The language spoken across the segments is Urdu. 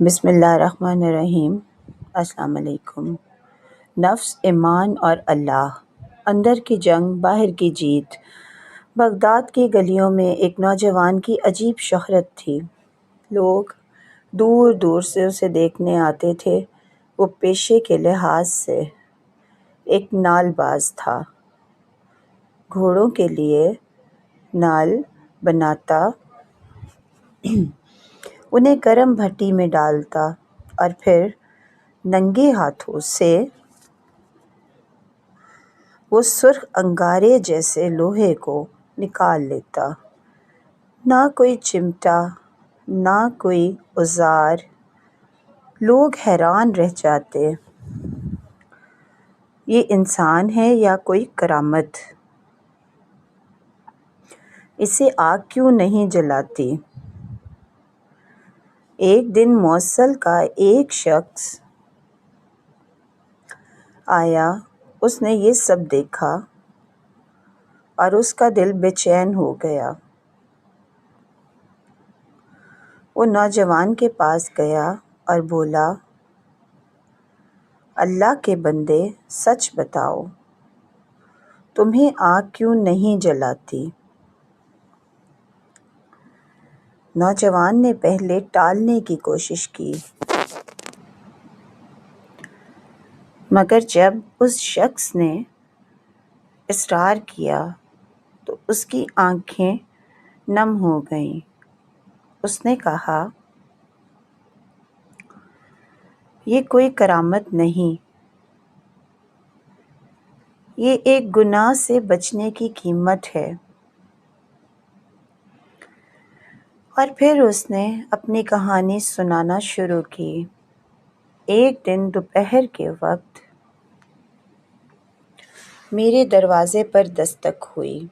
بسم اللہ الرحمن الرحیم۔ السلام علیکم۔ نفس، ایمان اور اللہ، اندر کی جنگ، باہر کی جیت۔ بغداد کی گلیوں میں ایک نوجوان کی عجیب شہرت تھی۔ لوگ دور دور سے اسے دیکھنے آتے تھے۔ وہ پیشے کے لحاظ سے ایک نال باز تھا۔ گھوڑوں کے لیے نال بناتا، انہیں گرم بھٹی میں ڈالتا اور پھر ننگے ہاتھوں سے وہ سرخ انگارے جیسے لوہے کو نکال لیتا۔ نہ کوئی چمٹا، نہ کوئی اوزار۔ لوگ حیران رہ جاتے، یہ انسان ہے یا کوئی کرامت؟ اسے آگ کیوں نہیں جلاتی؟ ایک دن موصل کا ایک شخص آیا، اس نے یہ سب دیکھا اور اس کا دل بے چین ہو گیا۔ وہ نوجوان کے پاس گیا اور بولا، اللہ کے بندے، سچ بتاؤ، تمہیں آگ کیوں نہیں جلاتی؟ نوجوان نے پہلے ٹالنے کی کوشش کی، مگر جب اس شخص نے اصرار کیا تو اس کی آنکھیں نم ہو گئیں۔ اس نے کہا، یہ کوئی کرامت نہیں، یہ ایک گناہ سے بچنے کی قیمت ہے۔ اور پھر اس نے اپنی کہانی سنانا شروع کی۔ ایک دن دوپہر کے وقت میرے دروازے پر دستک ہوئی۔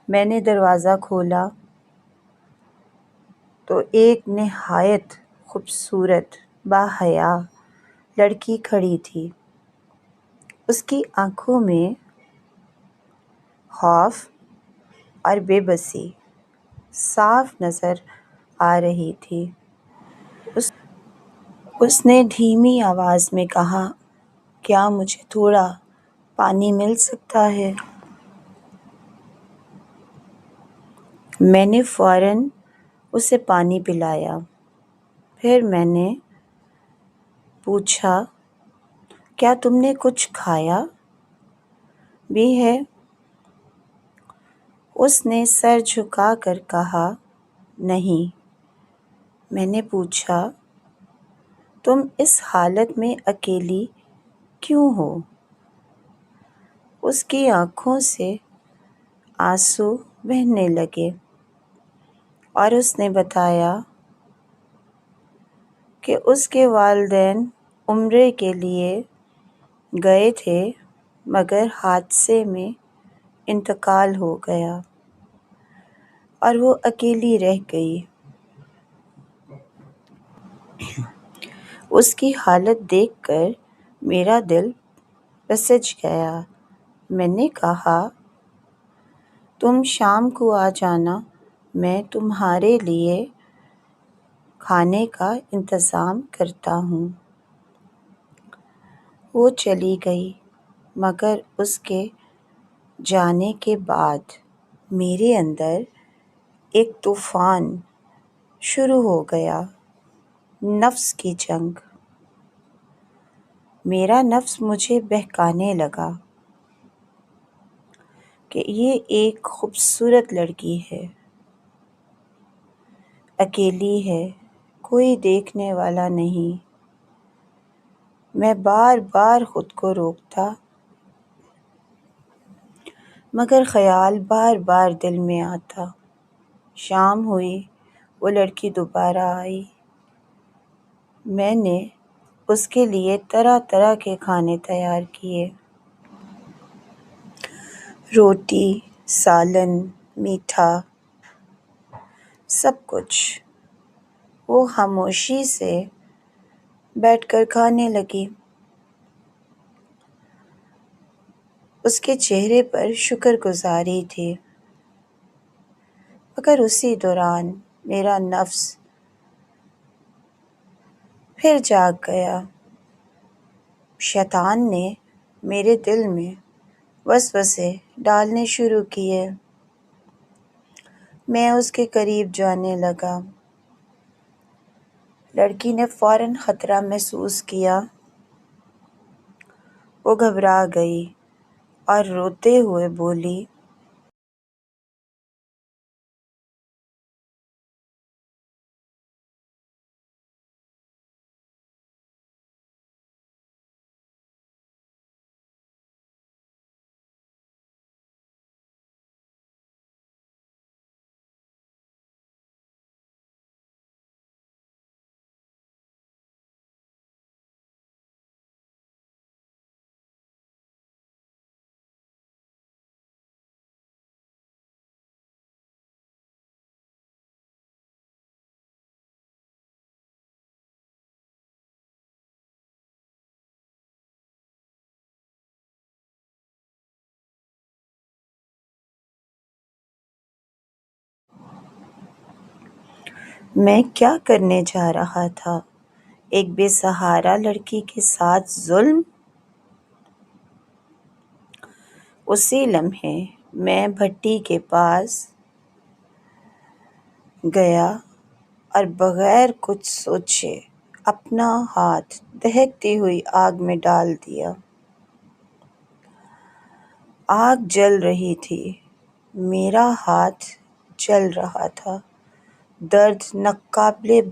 میں نے دروازہ کھولا تو ایک نہایت خوبصورت باحیا لڑکی کھڑی تھی۔ اس کی آنکھوں میں خوف اور بے بسی صاف نظر آ رہی تھی۔ اس نے دھیمی آواز میں کہا، کیا مجھے تھوڑا پانی مل سکتا ہے؟ میں نے فوراً اسے پانی پلایا۔ پھر میں نے پوچھا، کیا تم نے کچھ کھایا بھی ہے؟ اس نے سر جھکا کر کہا، نہیں۔ میں نے پوچھا، تم اس حالت میں اکیلی کیوں ہو؟ اس کی آنکھوں سے آنسو بہنے لگے اور اس نے بتایا کہ اس کے والدین عمرے کے لیے گئے تھے مگر حادثے میں انتقال ہو گیا اور وہ اکیلی رہ گئی۔ اس کی حالت دیکھ کر میرا دل پسج گیا۔ میں نے کہا، تم شام کو آ جانا، میں تمہارے لیے کھانے کا انتظام کرتا ہوں۔ وہ چلی گئی، مگر اس کے جانے کے بعد میرے اندر ایک طوفان شروع ہو گیا، نفس کی جنگ۔ میرا نفس مجھے بہکانے لگا کہ یہ ایک خوبصورت لڑکی ہے، اکیلی ہے، کوئی دیکھنے والا نہیں۔ میں بار بار خود کو روکتا، مگر خیال بار بار دل میں آتا۔ شام ہوئی، وہ لڑکی دوبارہ آئی۔ میں نے اس کے لیے طرح طرح کے کھانے تیار کیے، روٹی، سالن، میٹھا، سب کچھ۔ وہ خاموشی سے بیٹھ کر کھانے لگی۔ اس کے چہرے پر شکر گزاری تھی، مگر اسی دوران میرا نفس پھر جاگ گیا۔ شیطان نے میرے دل میں وسوسے ڈالنے شروع کیے۔ میں اس کے قریب جانے لگا۔ لڑکی نے فوراً خطرہ محسوس کیا۔ وہ گھبرا گئی اور روتے ہوئے بولی، میں کیا کرنے جا رہا تھا؟ ایک بے سہارا لڑکی کے ساتھ ظلم؟ اسی لمحے میں بھٹی کے پاس گیا اور بغیر کچھ سوچے اپنا ہاتھ دہکتی ہوئی آگ میں ڈال دیا۔ آگ جل رہی تھی، میرا ہاتھ جل رہا تھا۔ درد ناقابل